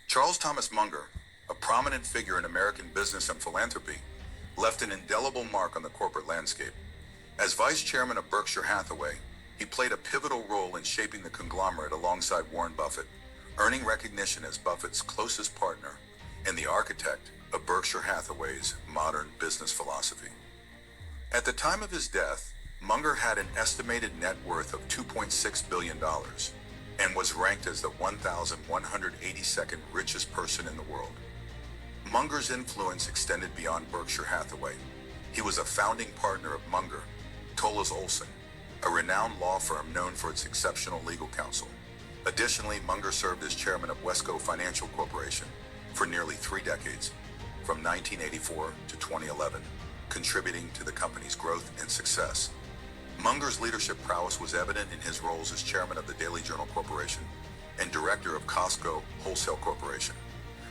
Charles Thomas Munger, a prominent figure in American business and philanthropy, left an indelible mark on the corporate landscape. As vice chairman of Berkshire Hathaway, he played a pivotal role in shaping the conglomerate alongside Warren Buffett, earning recognition as Buffett's closest partner and the architect of Berkshire Hathaway's modern business philosophy. At the time of his death, Munger had an estimated net worth of $2.6 billion and was ranked as the 1,182nd richest person in the world. Munger's influence extended beyond Berkshire Hathaway. He was a founding partner of Munger, Tolles Olson, a renowned law firm known for its exceptional legal counsel. Additionally, Munger served as chairman of Wesco Financial Corporation for nearly 3 decades, from 1984 to 2011, contributing to the company's growth and success. Munger's leadership prowess was evident in his roles as chairman of the Daily Journal Corporation and director of Costco Wholesale Corporation.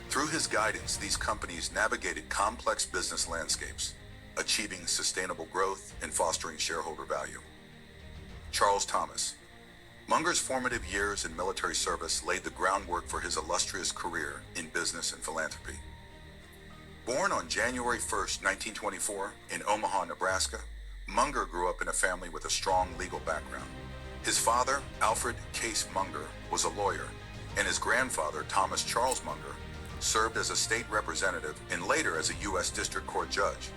Through his guidance, these companies navigated complex business landscapes, achieving sustainable growth and fostering shareholder value. Charles Thomas. Munger's formative years in military service laid the groundwork for his illustrious career in business and philanthropy. Born on January 1, 1924, in Omaha, Nebraska, Munger grew up in a family with a strong legal background. His father, Alfred Case Munger, was a lawyer, and his grandfather, Thomas Charles Munger, served as a state representative and later as a U.S. District Court judge.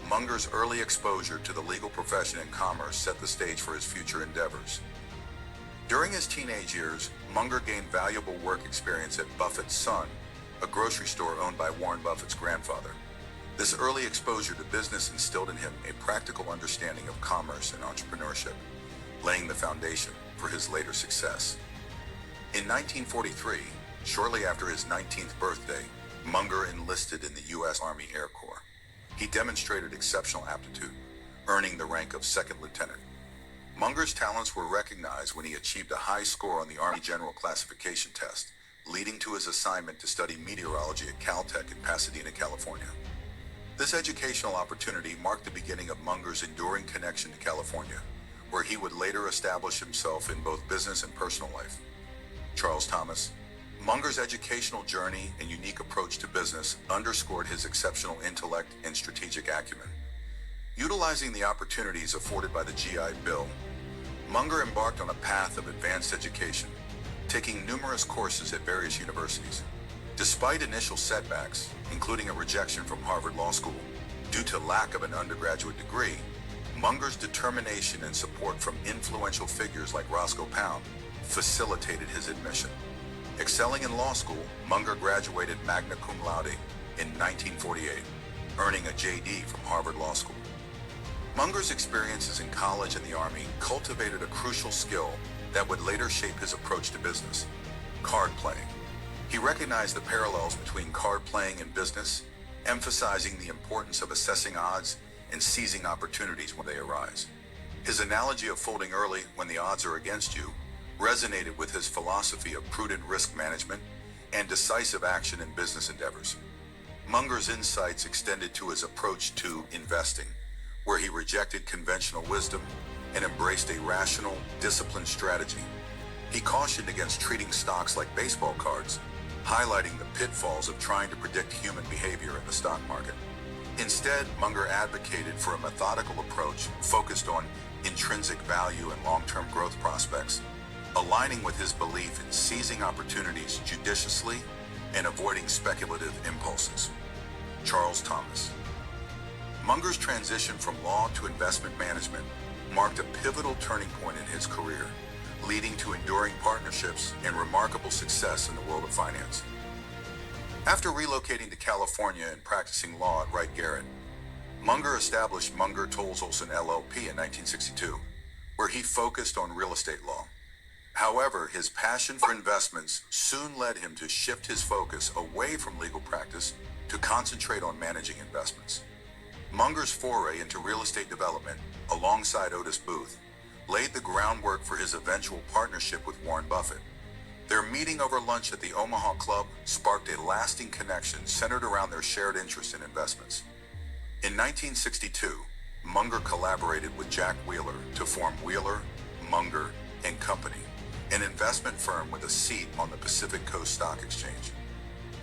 Munger's early exposure to the legal profession and commerce set the stage for his future endeavors. During his teenage years, Munger gained valuable work experience at Buffett's Son, a grocery store owned by Warren Buffett's grandfather. This early exposure to business instilled in him a practical understanding of commerce and entrepreneurship, laying the foundation for his later success. In 1943, shortly after his 19th birthday, Munger enlisted in the U.S. Army Air Corps. He demonstrated exceptional aptitude, earning the rank of second lieutenant. Munger's talents were recognized when he achieved a high score on the Army General Classification Test, leading to his assignment to study meteorology at Caltech in Pasadena, California. This educational opportunity marked the beginning of Munger's enduring connection to California, where he would later establish himself in both business and personal life. Charles Thomas. Munger's educational journey and unique approach to business underscored his exceptional intellect and strategic acumen. Utilizing the opportunities afforded by the GI Bill, Munger embarked on a path of advanced education, taking numerous courses at various universities. Despite initial setbacks, including a rejection from Harvard Law School due to lack of an undergraduate degree, Munger's determination and support from influential figures like Roscoe Pound facilitated his admission. Excelling in law school, Munger graduated magna cum laude in 1948, earning a JD from Harvard Law School. Munger's experiences in college and the Army cultivated a crucial skill that would later shape his approach to business: card playing. He recognized the parallels between card playing and business, emphasizing the importance of assessing odds and seizing opportunities when they arise. His analogy of folding early when the odds are against you resonated with his philosophy of prudent risk management and decisive action in business endeavors. Munger's insights extended to his approach to investing, where he rejected conventional wisdom and embraced a rational, disciplined strategy. He cautioned against treating stocks like baseball cards, highlighting the pitfalls of trying to predict human behavior in the stock market. Instead, Munger advocated for a methodical approach focused on intrinsic value and long-term growth prospects, aligning with his belief in seizing opportunities judiciously and avoiding speculative impulses. Charles Thomas. Munger's transition from law to investment management marked a pivotal turning point in his career, leading to enduring partnerships and remarkable success in the world of finance. After relocating to California and practicing law at Wright Garrett, Munger established Munger Tolles Olson LLP in 1962, where he focused on real estate law. However, his passion for investments soon led him to shift his focus away from legal practice to concentrate on managing investments. Munger's foray into real estate development, alongside Otis Booth, laid the groundwork for his eventual partnership with Warren Buffett. Their meeting over lunch at the Omaha Club sparked a lasting connection centered around their shared interest in investments. In 1962, Munger collaborated with Jack Wheeler to form Wheeler, Munger and Company, an investment firm with a seat on the Pacific Coast Stock Exchange.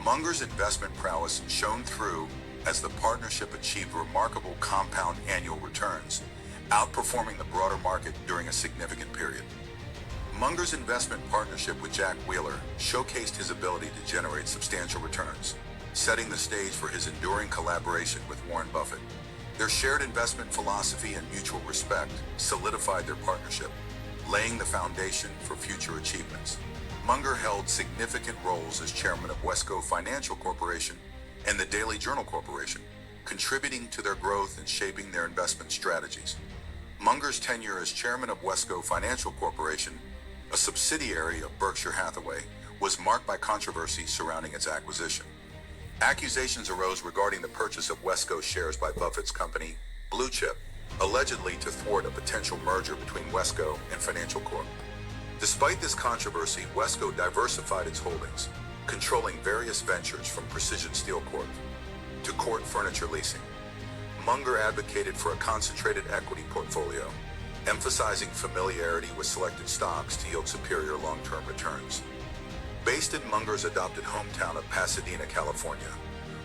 Munger's investment prowess shone through as the partnership achieved remarkable compound annual returns, outperforming the broader market during a significant period. Munger's investment partnership with Jack Wheeler showcased his ability to generate substantial returns, setting the stage for his enduring collaboration with Warren Buffett. Their shared investment philosophy and mutual respect solidified their partnership, laying the foundation for future achievements. Munger held significant roles as chairman of Wesco Financial Corporation and the Daily Journal Corporation, contributing to their growth and shaping their investment strategies. Munger's tenure as chairman of Wesco Financial Corporation, a subsidiary of Berkshire Hathaway, was marked by controversy surrounding its acquisition. Accusations arose regarding the purchase of Wesco shares by Buffett's company, Blue Chip, allegedly to thwart a potential merger between Wesco and Financial Corp. Despite this controversy, Wesco diversified its holdings, controlling various ventures from Precision Steel Corp. to Court Furniture Leasing. Munger advocated for a concentrated equity portfolio, emphasizing familiarity with selected stocks to yield superior long-term returns. Based in Munger's adopted hometown of Pasadena, California,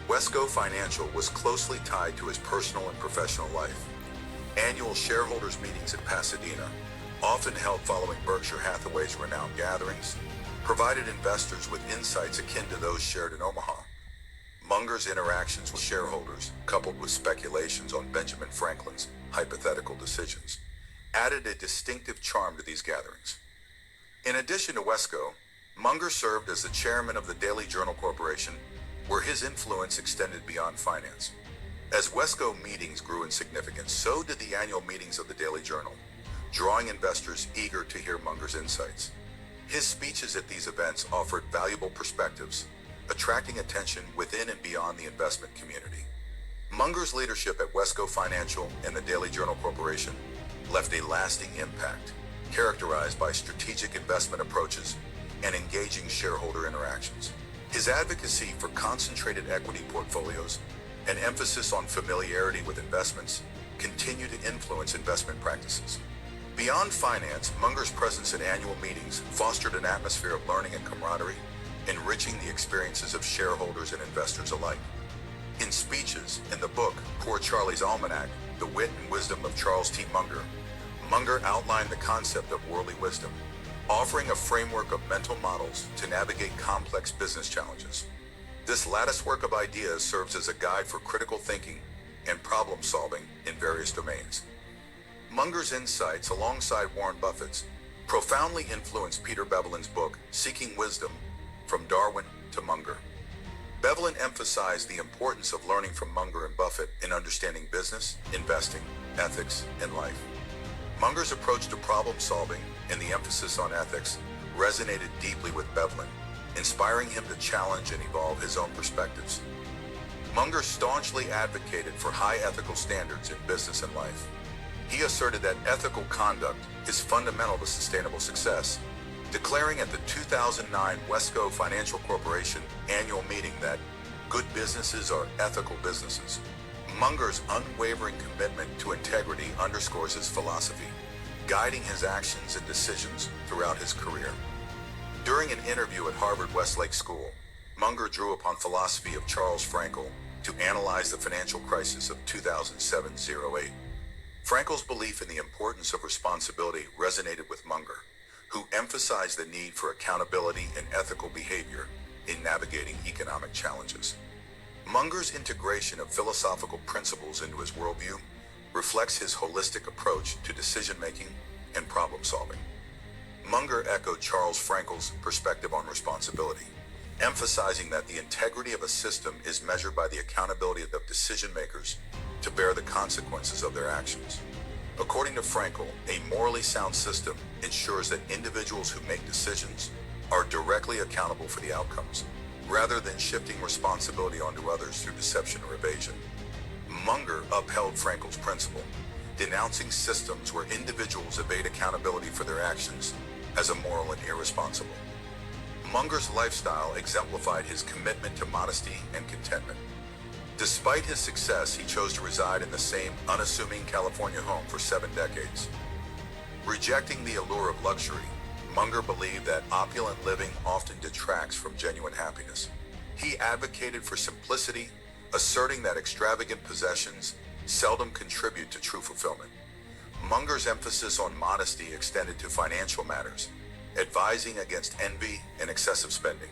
Wesco Financial was closely tied to his personal and professional life. Annual shareholders' meetings in Pasadena, often held following Berkshire Hathaway's renowned gatherings, provided investors with insights akin to those shared in Omaha. Munger's interactions with shareholders, coupled with speculations on Benjamin Franklin's hypothetical decisions, added a distinctive charm to these gatherings. In addition to Wesco, Munger served as the chairman of the Daily Journal Corporation, where his influence extended beyond finance. As Wesco meetings grew in significance, so did the annual meetings of the Daily Journal, drawing investors eager to hear Munger's insights. His speeches at these events offered valuable perspectives, attracting attention within and beyond the investment community. Munger's leadership at Wesco Financial and the Daily Journal Corporation left a lasting impact, characterized by strategic investment approaches and engaging shareholder interactions. His advocacy for concentrated equity portfolios and emphasis on familiarity with investments continue to influence investment practices. Beyond finance, Munger's presence at annual meetings fostered an atmosphere of learning and camaraderie, enriching the experiences of shareholders and investors alike. In speeches, in the book, Poor Charlie's Almanac, The Wit and Wisdom of Charles T. Munger, Munger outlined the concept of worldly wisdom, offering a framework of mental models to navigate complex business challenges. This latticework of ideas serves as a guide for critical thinking and problem solving in various domains. Munger's insights, alongside Warren Buffett's, profoundly influenced Peter Bevelin's book, Seeking Wisdom, From Darwin to Munger. Bevelin emphasized the importance of learning from Munger and Buffett in understanding business, investing, ethics, and life. Munger's approach to problem solving and the emphasis on ethics resonated deeply with Bevelin, inspiring him to challenge and evolve his own perspectives. Munger staunchly advocated for high ethical standards in business and life. He asserted that ethical conduct is fundamental to sustainable success, declaring at the 2009 Wesco Financial Corporation annual meeting that good businesses are ethical businesses. Munger's unwavering commitment to integrity underscores his philosophy, guiding his actions and decisions throughout his career. During an interview at Harvard Westlake School, Munger drew upon philosophy of Charles Frankel to analyze the financial crisis of 2007-08. Frankel's belief in the importance of responsibility resonated with Munger, who emphasized the need for accountability and ethical behavior in navigating economic challenges. Munger's integration of philosophical principles into his worldview reflects his holistic approach to decision-making and problem-solving. Munger echoed Charles Frankel's perspective on responsibility, emphasizing that the integrity of a system is measured by the accountability of decision-makers to bear the consequences of their actions. According to Frankel, a morally sound system ensures that individuals who make decisions are directly accountable for the outcomes, rather than shifting responsibility onto others through deception or evasion. Munger upheld Frankel's principle, denouncing systems where individuals evade accountability for their actions as immoral and irresponsible. Munger's lifestyle exemplified his commitment to modesty and contentment. Despite his success, he chose to reside in the same unassuming California home for 7 decades. Rejecting the allure of luxury, Munger believed that opulent living often detracts from genuine happiness. He advocated for simplicity, asserting that extravagant possessions seldom contribute to true fulfillment. Munger's emphasis on modesty extended to financial matters, advising against envy and excessive spending.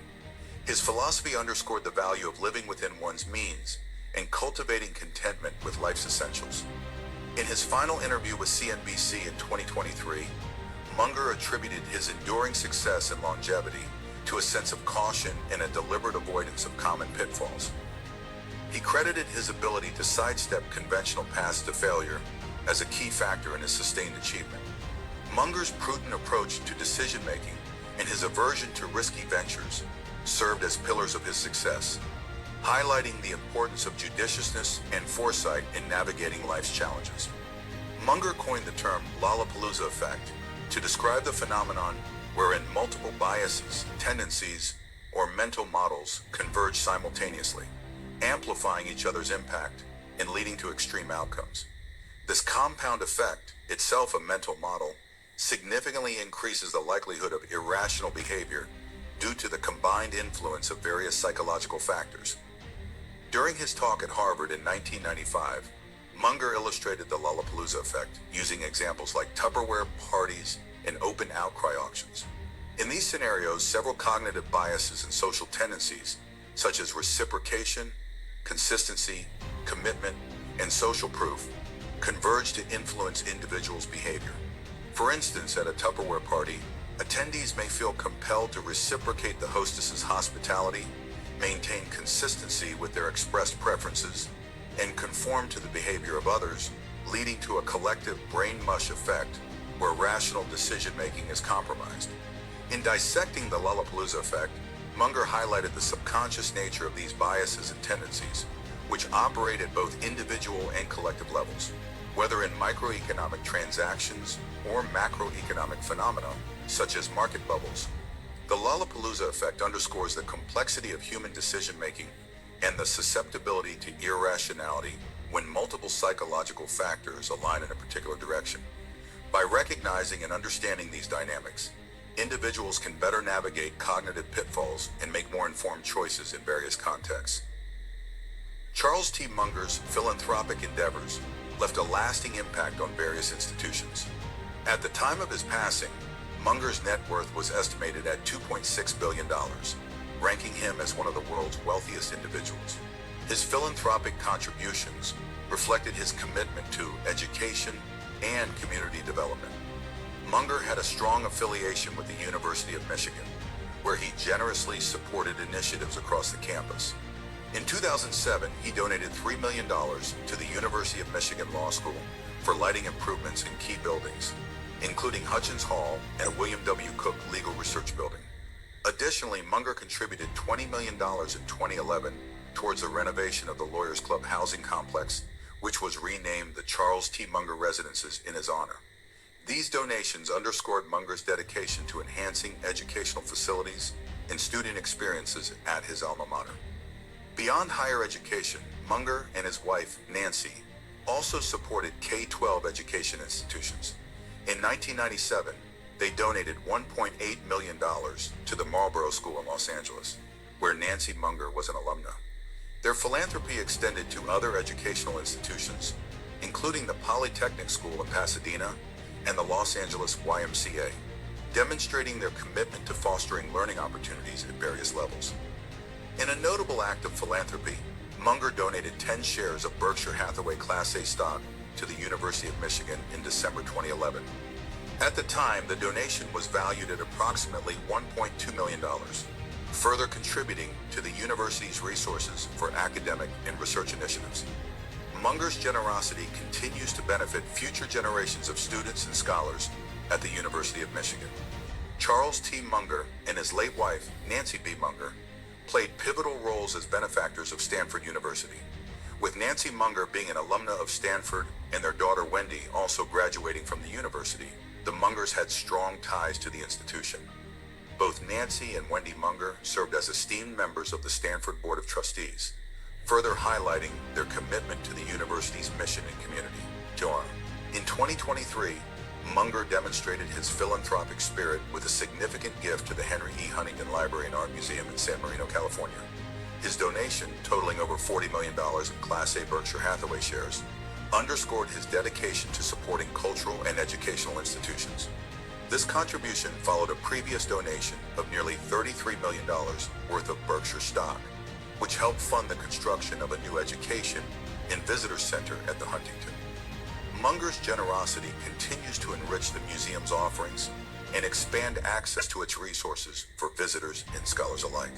His philosophy underscored the value of living within one's means and cultivating contentment with life's essentials. In his final interview with CNBC in 2023, Munger attributed his enduring success and longevity to a sense of caution and a deliberate avoidance of common pitfalls. He credited his ability to sidestep conventional paths to failure as a key factor in his sustained achievement. Munger's prudent approach to decision-making and his aversion to risky ventures served as pillars of his success, highlighting the importance of judiciousness and foresight in navigating life's challenges. Munger coined the term Lollapalooza effect to describe the phenomenon wherein multiple biases, tendencies, or mental models converge simultaneously, amplifying each other's impact and leading to extreme outcomes. This compound effect, itself a mental model, significantly increases the likelihood of irrational behavior due to the combined influence of various psychological factors. During his talk at Harvard in 1995, Munger illustrated the Lollapalooza effect using examples like Tupperware parties and open outcry auctions. In these scenarios, several cognitive biases and social tendencies, such as reciprocation, consistency, commitment, and social proof, converge to influence individuals' behavior. For instance, at a Tupperware party, attendees may feel compelled to reciprocate the hostess's hospitality, maintain consistency with their expressed preferences, and conform to the behavior of others, leading to a collective brain mush effect where rational decision-making is compromised. In dissecting the Lollapalooza effect, Munger highlighted the subconscious nature of these biases and tendencies, which operate at both individual and collective levels, whether in microeconomic transactions or macroeconomic phenomena, such as market bubbles. The Lollapalooza effect underscores the complexity of human decision-making and the susceptibility to irrationality when multiple psychological factors align in a particular direction. By recognizing and understanding these dynamics, individuals can better navigate cognitive pitfalls and make more informed choices in various contexts. Charles T. Munger's philanthropic endeavors left a lasting impact on various institutions. At the time of his passing, Munger's net worth was estimated at $2.6 billion, ranking him as one of the world's wealthiest individuals. His philanthropic contributions reflected his commitment to education and community development. Munger had a strong affiliation with the University of Michigan, where he generously supported initiatives across the campus. In 2007, he donated $3 million to the University of Michigan Law School for lighting improvements in key buildings, including Hutchins Hall and William W. Cook Legal Research Building. Additionally, Munger contributed $20 million in 2011 towards the renovation of the Lawyers Club housing complex, which was renamed the Charles T. Munger Residences in his honor. These donations underscored Munger's dedication to enhancing educational facilities and student experiences at his alma mater. Beyond higher education, Munger and his wife, Nancy, also supported K-12 education institutions. In 1997, they donated $1.8 million to the Marlborough School in Los Angeles, where Nancy Munger was an alumna. Their philanthropy extended to other educational institutions, including the Polytechnic School in Pasadena and the Los Angeles YMCA, demonstrating their commitment to fostering learning opportunities at various levels. In a notable act of philanthropy, Munger donated 10 shares of Berkshire Hathaway Class A stock to the University of Michigan in December 2011. At the time, the donation was valued at approximately $1.2 million, further contributing to the university's resources for academic and research initiatives. Munger's generosity continues to benefit future generations of students and scholars at the University of Michigan. Charles T. Munger and his late wife, Nancy B. Munger, played pivotal roles as benefactors of Stanford University, with Nancy Munger being an alumna of Stanford and their daughter Wendy also graduating from the university. The Mungers had strong ties to the institution. Both Nancy and Wendy Munger served as esteemed members of the Stanford Board of Trustees, further highlighting their commitment to the university's mission and community. In 2023, Munger demonstrated his philanthropic spirit with a significant gift to the Henry E. Huntington Library and Art Museum in San Marino, California. position totaling over $40 million in Class A Berkshire Hathaway shares, underscored his dedication to supporting cultural and educational institutions. This contribution followed a previous donation of nearly $33 million worth of Berkshire stock, which helped fund the construction of a new education and visitor center at the Huntington. Munger's generosity continues to enrich the museum's offerings and expand access to its resources for visitors and scholars alike.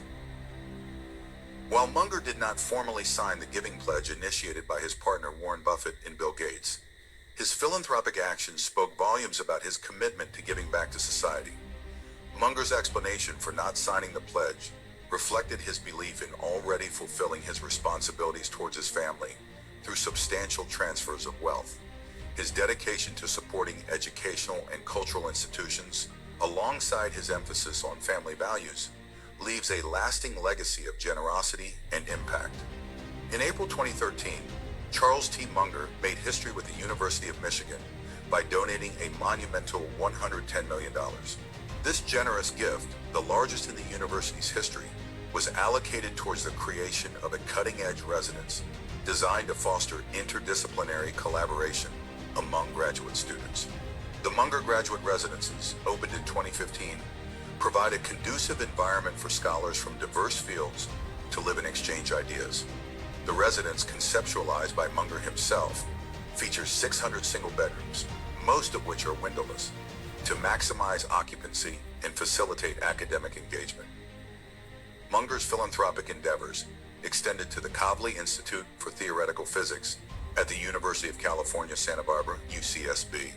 While Munger did not formally sign the giving pledge initiated by his partner Warren Buffett and Bill Gates, his philanthropic actions spoke volumes about his commitment to giving back to society. Munger's explanation for not signing the pledge reflected his belief in already fulfilling his responsibilities towards his family through substantial transfers of wealth. His dedication to supporting educational and cultural institutions, alongside his emphasis on family values, leaves a lasting legacy of generosity and impact. In April 2013, Charles T. Munger made history with the University of Michigan by donating a monumental $110 million. This generous gift, the largest in the university's history, was allocated towards the creation of a cutting-edge residence designed to foster interdisciplinary collaboration among graduate students. The Munger Graduate Residences, opened in 2015, provide a conducive environment for scholars from diverse fields to live and exchange ideas. The residence, conceptualized by Munger himself, features 600 single bedrooms, most of which are windowless, to maximize occupancy and facilitate academic engagement. Munger's philanthropic endeavors extended to the Kavli Institute for Theoretical Physics at the University of California, Santa Barbara, UCSB.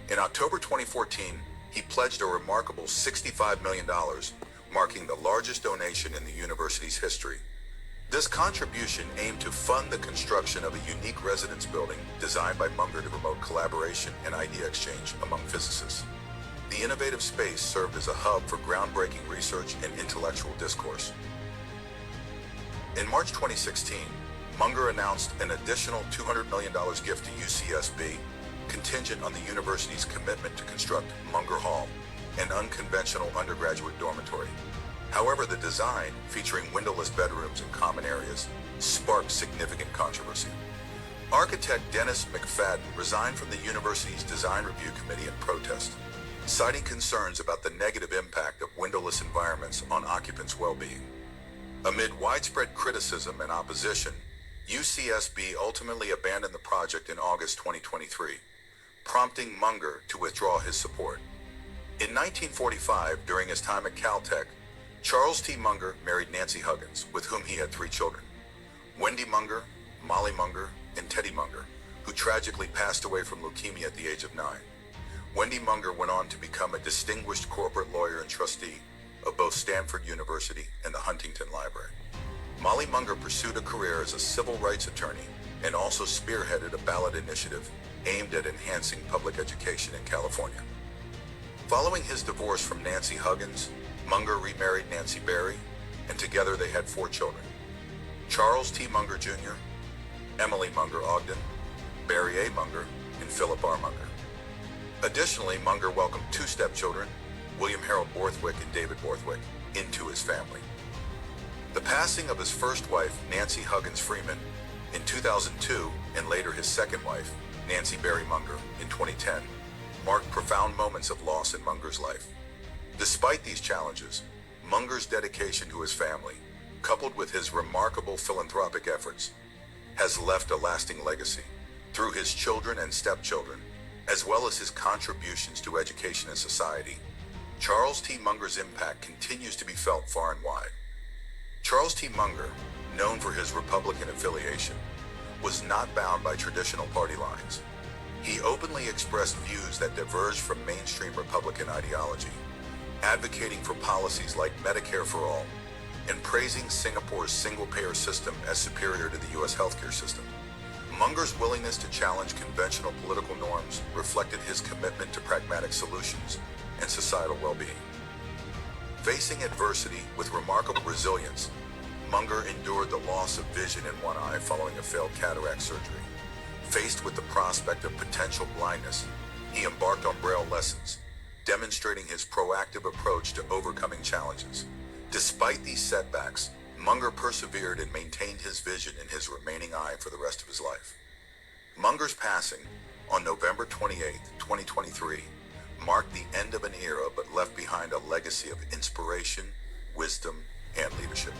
In October 2014, he pledged a remarkable $65 million, marking the largest donation in the university's history. This contribution aimed to fund the construction of a unique residence building designed by Munger to promote collaboration and idea exchange among physicists. The innovative space served as a hub for groundbreaking research and intellectual discourse. In March 2016, Munger announced an additional $200 million gift to UCSB, contingent on the university's commitment to construct Munger Hall, an unconventional undergraduate dormitory. However, the design, featuring windowless bedrooms and common areas, sparked significant controversy. Architect Dennis McFadden resigned from the university's design review committee in protest, citing concerns about the negative impact of windowless environments on occupants' well-being. Amid widespread criticism and opposition, UCSB ultimately abandoned the project in August 2023, prompting Munger to withdraw his support. In 1945, during his time at Caltech, Charles T. Munger married Nancy Huggins, with whom he had 3 children: Wendy Munger, Molly Munger, and Teddy Munger, who tragically passed away from leukemia at the age of 9. Wendy Munger went on to become a distinguished corporate lawyer and trustee of both Stanford University and the Huntington Library. Molly Munger pursued a career as a civil rights attorney and also spearheaded a ballot initiative aimed at enhancing public education in California. Following his divorce from Nancy Huggins, Munger remarried Nancy Berry, and together they had 4 children: Charles T. Munger Jr., Emily Munger Ogden, Barry A. Munger, and Philip R. Munger. Additionally, Munger welcomed 2 stepchildren, William Harold Borthwick and David Borthwick, into his family. The passing of his first wife, Nancy Huggins Freeman, in 2002, and later his second wife, Nancy Berry Munger, in 2010, marked profound moments of loss in Munger's life. Despite these challenges, Munger's dedication to his family, coupled with his remarkable philanthropic efforts, has left a lasting legacy. Through his children and stepchildren, as well as his contributions to education and society, Charles T. Munger's impact continues to be felt far and wide. Charles T. Munger, known for his Republican affiliation, was not bound by traditional party lines. He openly expressed views that diverged from mainstream Republican ideology, advocating for policies like Medicare for all, and praising Singapore's single-payer system as superior to the U.S. healthcare system. Munger's willingness to challenge conventional political norms reflected his commitment to pragmatic solutions and societal well-being. Facing adversity with remarkable resilience, Munger endured the loss of vision in one eye following a failed cataract surgery. Faced with the prospect of potential blindness, he embarked on Braille lessons, demonstrating his proactive approach to overcoming challenges. Despite these setbacks, Munger persevered and maintained his vision in his remaining eye for the rest of his life. Munger's passing on November 28, 2023, marked the end of an era but left behind a legacy of inspiration, wisdom, and leadership.